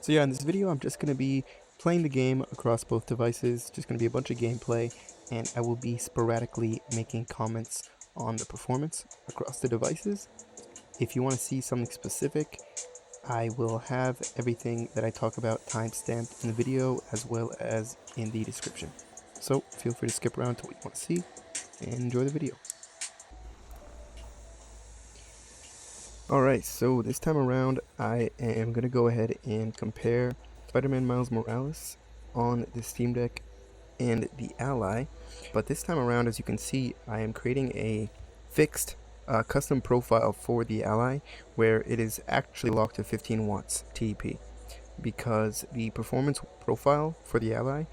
So yeah, in this video I'm just going to be playing the game across both devices, just going to be a bunch of gameplay, and I will be sporadically making comments on the performance across the devices. If you want to see something specific, I will have everything that I talk about timestamped in the video as well as in the description. So feel free to skip around to what you want to see and enjoy the video. Alright, so this time around I am going to go ahead and compare Spider-Man Miles Morales on the Steam Deck and the Ally, but this time around, as you can see, I am creating a fixed custom profile for the Ally where it is actually locked to 15 watts TDP, because the performance profile for the Ally,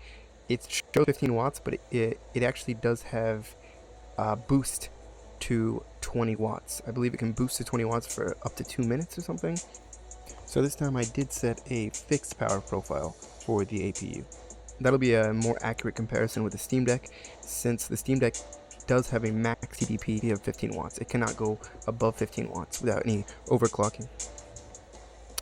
it shows 15 watts, but it actually does have boost to 20 watts. I believe it can boost to 20 watts for up to 2 minutes or something. So this time I did set a fixed power profile for the APU. That'll be a more accurate comparison with the Steam Deck, since the Steam Deck does have a max TDP of 15 watts. It cannot go above 15 watts without any overclocking.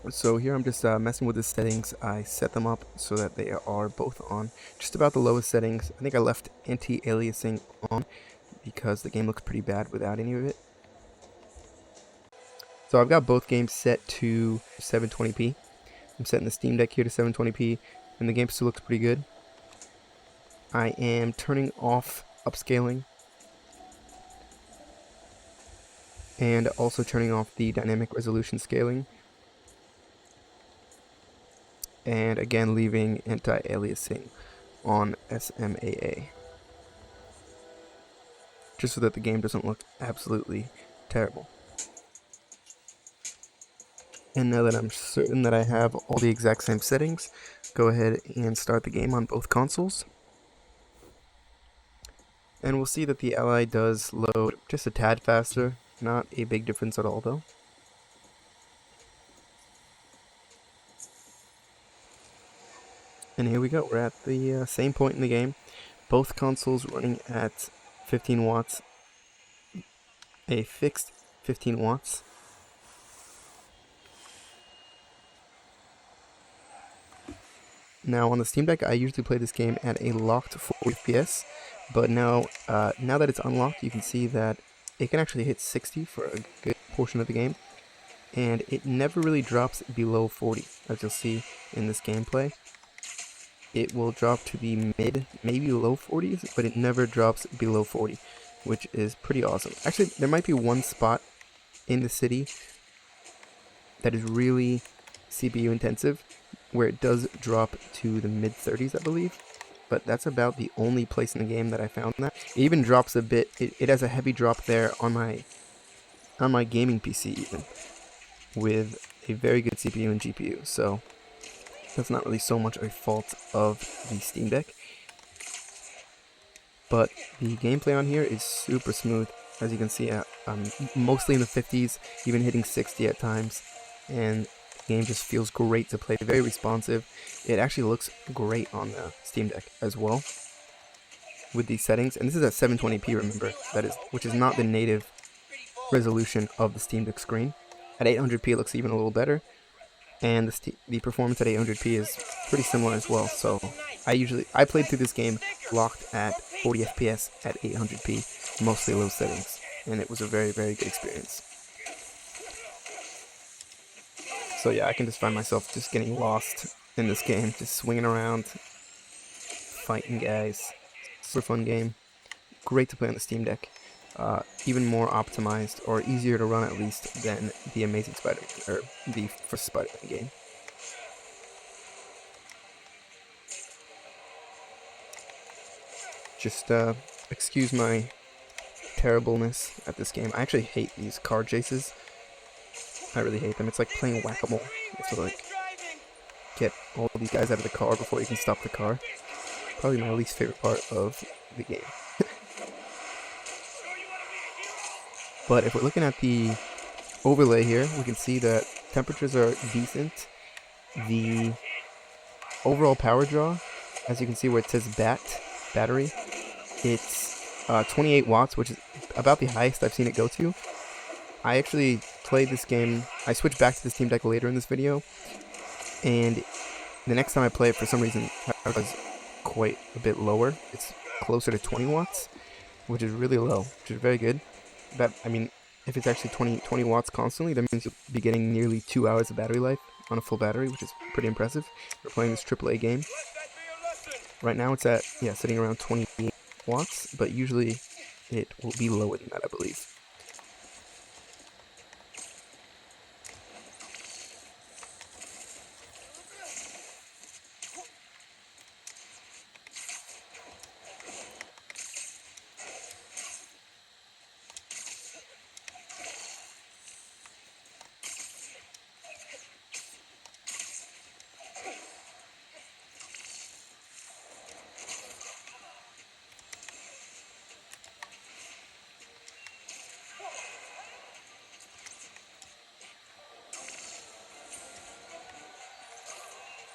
So here I'm just messing with the settings. I set them up so that they are both on just about the lowest settings. I think I left anti-aliasing on because the game looks pretty bad without any of it. So I've got both games set to 720p. I'm setting the Steam Deck here to 720p, and the game still looks pretty good. I am turning off upscaling and also turning off the dynamic resolution scaling, and again leaving anti-aliasing on SMAA, just so that the game doesn't look absolutely terrible. And now that I'm certain that I have all the exact same settings, go ahead and start the game on both consoles. And we'll see that the Ally does load just a tad faster, not a big difference at all though. And here we go, we're at the same point in the game. Both consoles running at 15 watts, a fixed 15 watts. Now on the Steam Deck, I usually play this game at a locked 40 FPS, but now that it's unlocked, you can see that it can actually hit 60 for a good portion of the game, and it never really drops below 40, as you'll see in this gameplay. It will drop to the mid, maybe low 40s, but it never drops below 40, which is pretty awesome. Actually, there might be one spot in the city that is really CPU intensive, where it does drop to the mid 30s, I believe, but that's about the only place in the game that I found that. It even drops a bit. It has a heavy drop there on my gaming PC, even with a very good CPU and GPU, so that's not really so much a fault of the Steam Deck. But the gameplay on here is super smooth. As you can see, I'm mostly in the 50s, even hitting 60 at times, and the game just feels great to play, very responsive. It actually looks great on the Steam Deck as well with these settings, and this is at 720p, remember, which is not the native resolution of the Steam Deck screen. At 800p it looks even a little better, and the performance at 800p is pretty similar as well. So I played through this game locked at 40 FPS at 800p, mostly low settings, and it was a very, very good experience. So yeah, I can just find myself just getting lost in this game, just swinging around, fighting guys. Super fun game, great to play on the Steam Deck. Even more optimized, or easier to run at least, than the Amazing Spider-Man, or the first Spider-Man game. Just excuse my terribleness at this game. I actually hate these car chases. I really hate them. It's like playing whack-a-mole. You have to like get all these guys out of the car before you can stop the car. Probably my least favorite part of the game. But if we're looking at the overlay here, we can see that temperatures are decent. The overall power draw, as you can see where it says battery, it's 28 watts, which is about the highest I've seen it go to. I actually played this game, I switched back to the Steam Deck later in this video, and the next time I play it, for some reason, power draw is quite a bit lower. It's closer to 20 watts, which is really low, which is very good. That, I mean, if it's actually 20 watts constantly, that means you'll be getting nearly 2 hours of battery life on a full battery, which is pretty impressive. We're playing this AAA game. Right now it's at, yeah, sitting around 28 watts, but usually it will be lower than that, I believe.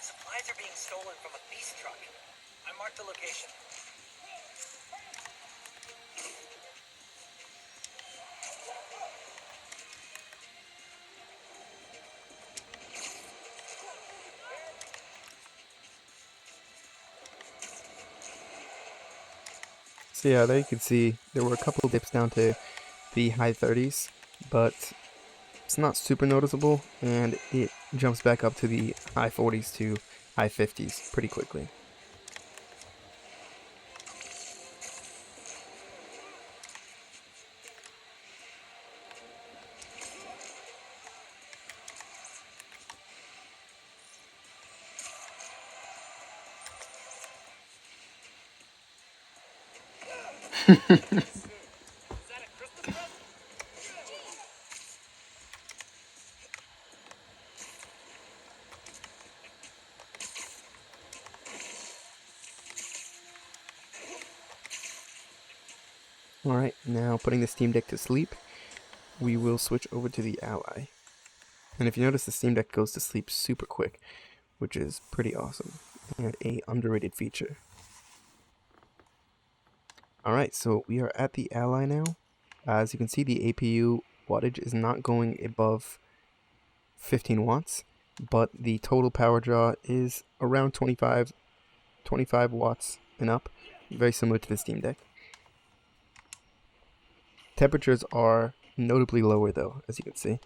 Supplies are being stolen from a beast truck. I marked the location. So yeah, there you can see there were a couple dips down to the high 30s, but it's not super noticeable, and it jumps back up to the high 40s to high 50s pretty quickly. Alright, now putting the Steam Deck to sleep, we will switch over to the Ally. And if you notice, the Steam Deck goes to sleep super quick, which is pretty awesome, and a underrated feature. Alright, so we are at the Ally now. As you can see, the APU wattage is not going above 15 watts, but the total power draw is around 25 watts and up, very similar to the Steam Deck. Temperatures are notably lower though, as you can see.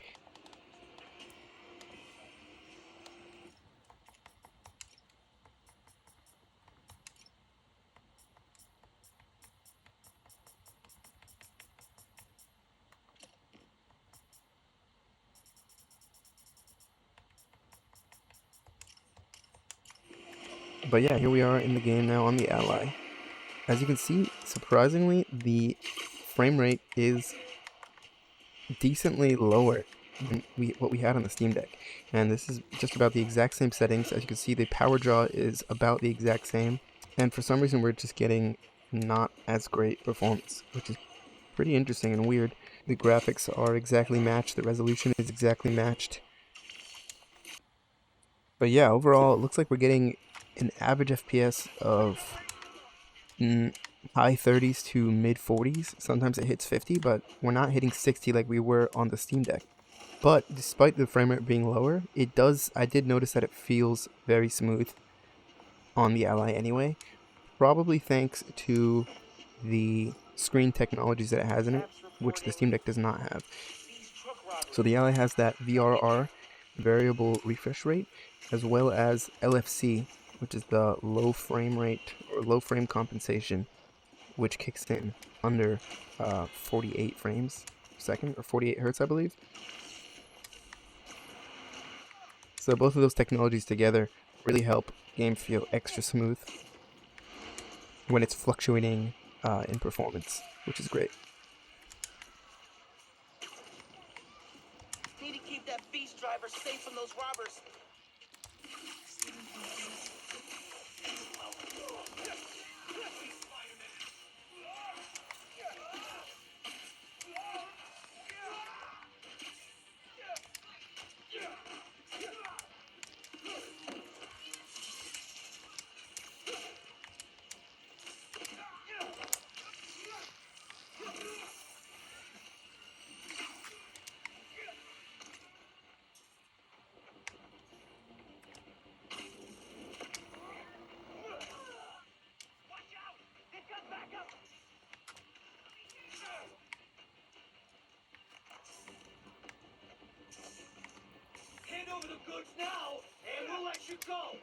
But yeah, here we are in the game now on the Ally. As you can see, surprisingly, the frame rate is decently lower than what we had on the Steam Deck. And this is just about the exact same settings. As you can see, the power draw is about the exact same. And for some reason, we're just getting not as great performance, which is pretty interesting and weird. The graphics are exactly matched. The resolution is exactly matched. But yeah, overall, it looks like we're getting an average FPS of high 30s to mid 40s. Sometimes it hits 50, but we're not hitting 60 like we were on the Steam Deck. But despite the frame rate being lower, I did notice that it feels very smooth on the Ally anyway. Probably thanks to the screen technologies that it has in it, which the Steam Deck does not have. So the Ally has that VRR, variable refresh rate, as well as LFC, which is the low frame rate or low frame compensation, which kicks in under 48 frames per second, or 48 hertz, I believe. So both of those technologies together really help game feel extra smooth when it's fluctuating in performance, which is great. Need to keep that beast driver safe from those robbers. the goods now, and we'll let you go.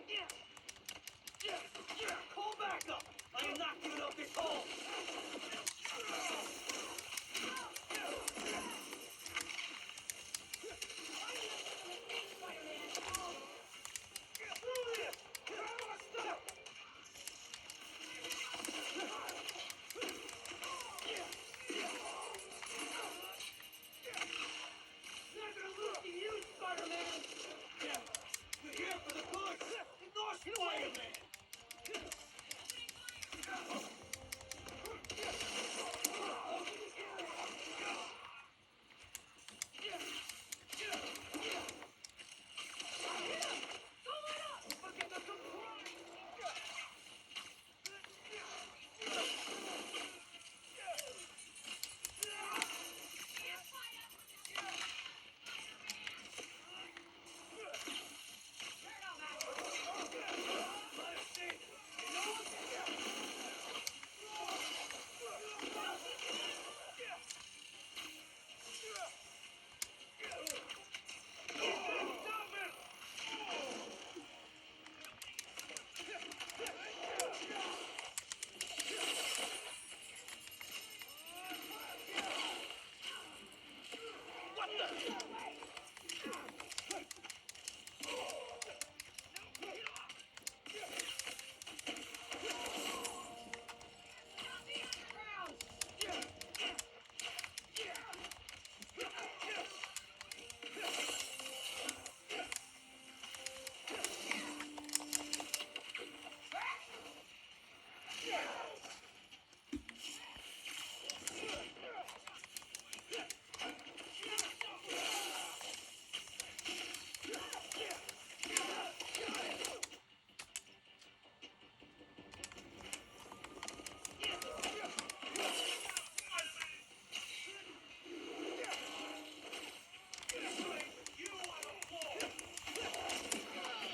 Call back up. I am not giving up this hole.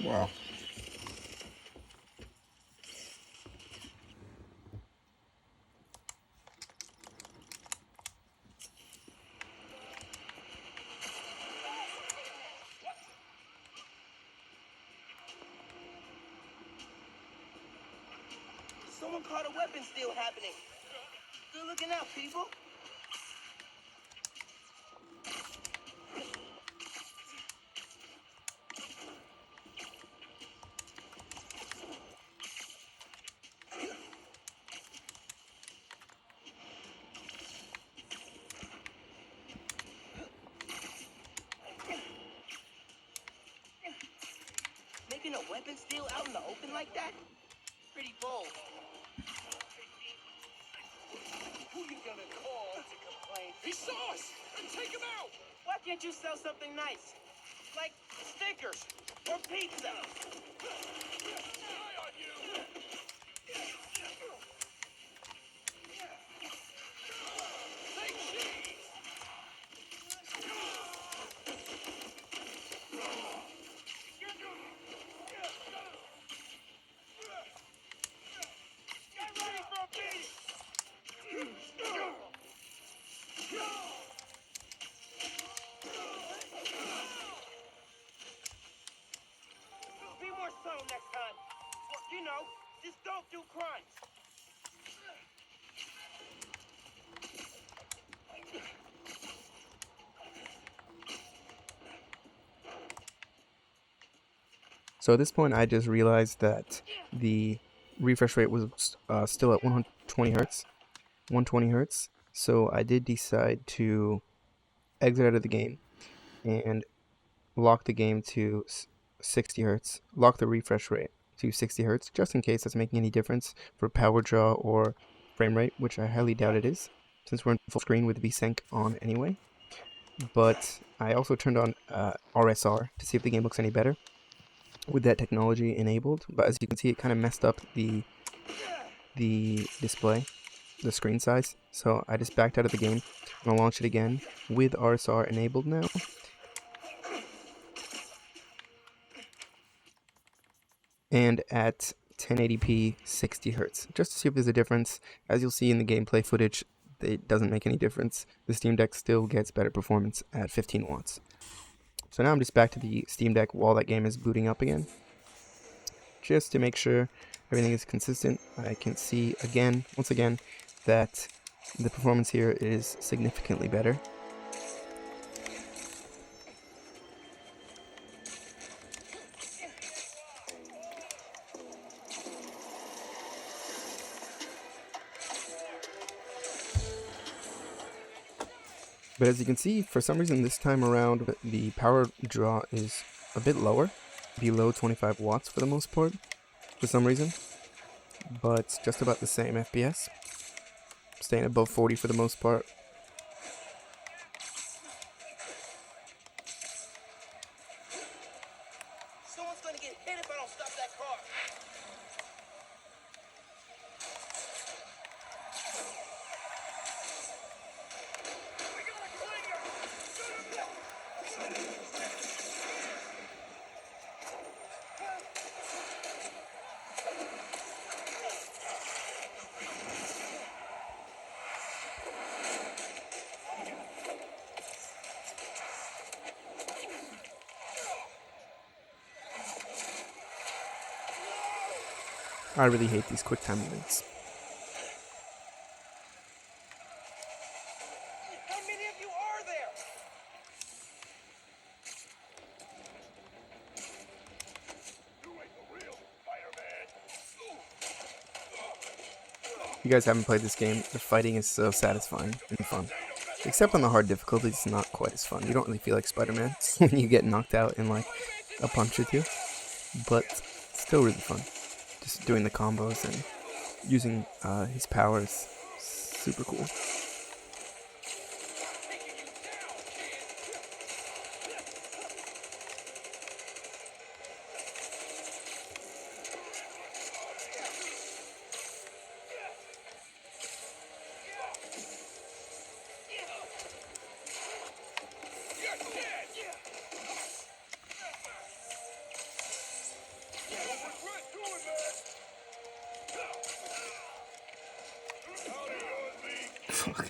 Wow. Someone caught a weapon steal happening. Good looking out, people. Making a weapon steal out in the open like that? Pretty bold. Who you gonna call to complain? He saw us! And take him out! Why can't you sell something nice? Like stickers or pizza? Eye on you! Say cheese! Get ready for a beat! Be more subtle next time. Well, you know, just don't do crimes. So at this point, I just realized that the refresh rate was still at 120 hertz. 120 hertz. So I did decide to exit out of the game and lock the game to 60 hertz. Lock the refresh rate to 60 hertz, just in case that's making any difference for power draw or frame rate, which I highly doubt it is, since we're in full screen with VSync on anyway. But I also turned on RSR to see if the game looks any better with that technology enabled. But as you can see, it kind of messed up the display, the screen size. So I just backed out of the game. I'm gonna launch it again with RSR enabled now. And at 1080p 60 hertz, just to see if there's a difference. As you'll see in the gameplay footage, it doesn't make any difference. The Steam Deck still gets better performance at 15 watts. So now I'm just back to the Steam Deck while that game is booting up again. Just to make sure everything is consistent, I can see again, once again, that the performance here is significantly better. But as you can see, for some reason this time around, the power draw is a bit lower, below 25 watts for the most part, for some reason. But just about the same FPS, staying above 40 for the most part. Someone's gonna get hit if I don't stop that car. We got a cleaner! I really hate these quick time events. How many of you are there? You ain't the real Spider-Man. If you guys haven't played this game, the fighting is so satisfying and fun. Except on the hard difficulty, it's not quite as fun. You don't really feel like Spider-Man when you get knocked out in like a punch or two. But still really fun. Just doing the combos and using his powers. Super cool. Fuck.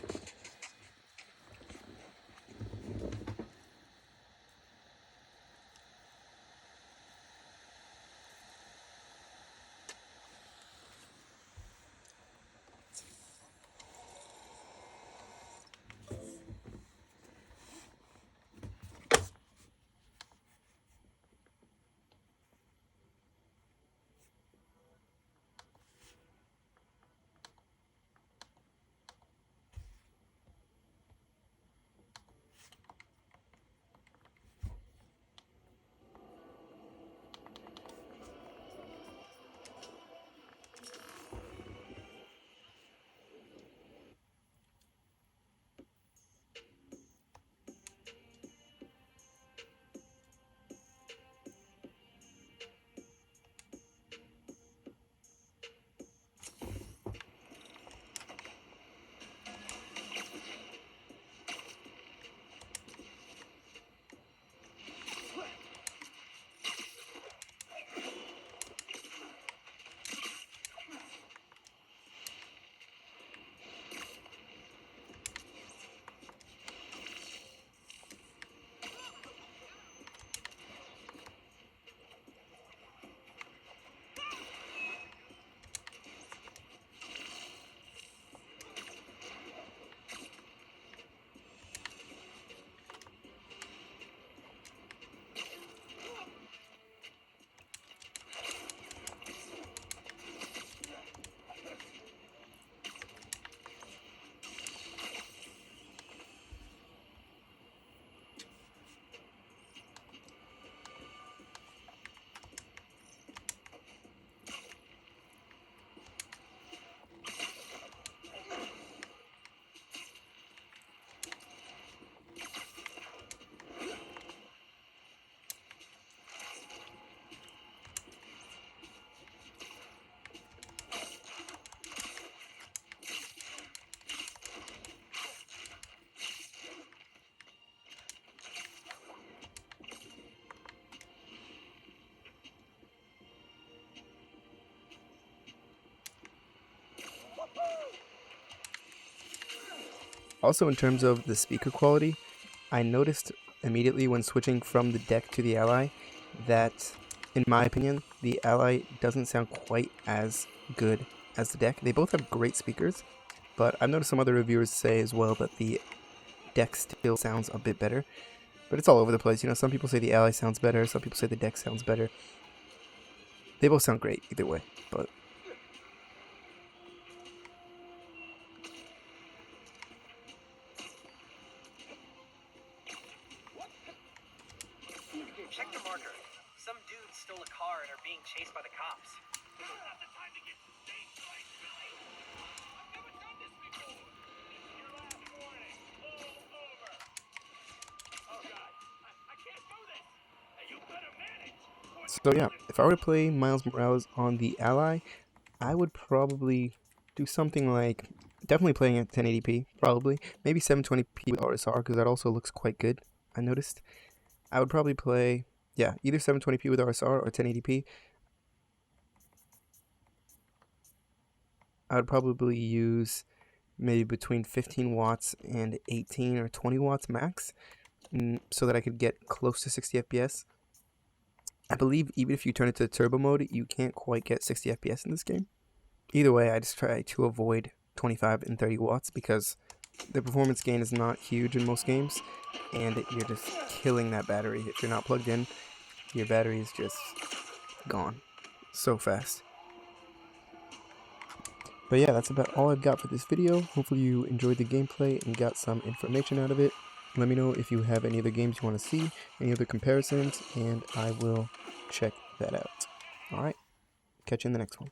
Also, in terms of the speaker quality, I noticed immediately when switching from the deck to the Ally that, in my opinion, the Ally doesn't sound quite as good as the deck. They both have great speakers, but I've noticed some other reviewers say as well that the deck still sounds a bit better. But it's all over the place. You know, some people say the Ally sounds better, some people say the deck sounds better. They both sound great either way, but Check the marker. Some dudes stole a car and are being chased by the cops. This is not the time to get stage fright, Billy. I've never done this before. This is your last warning. All over. Oh God, I can't do this. Hey, you better manage. so yeah, if I were to play Miles Morales on the Ally, I would probably do something like definitely playing at 1080p, probably maybe 720p with RSR because that also looks quite good. I noticed. I would probably play either 720p with RSR or 1080p. I would probably use maybe between 15 watts and 18 or 20 watts max so that I could get close to 60 FPS. I believe even if you turn it to turbo mode, you can't quite get 60 FPS in this game. Either way, I just try to avoid 25 and 30 watts because the performance gain is not huge in most games, and you're just killing that battery. If you're not plugged in, your battery is just gone so fast. But yeah, that's about all I've got for this video. Hopefully you enjoyed the gameplay and got some information out of it. Let me know if you have any other games you want to see, any other comparisons, and I will check that out. Alright, catch you in the next one.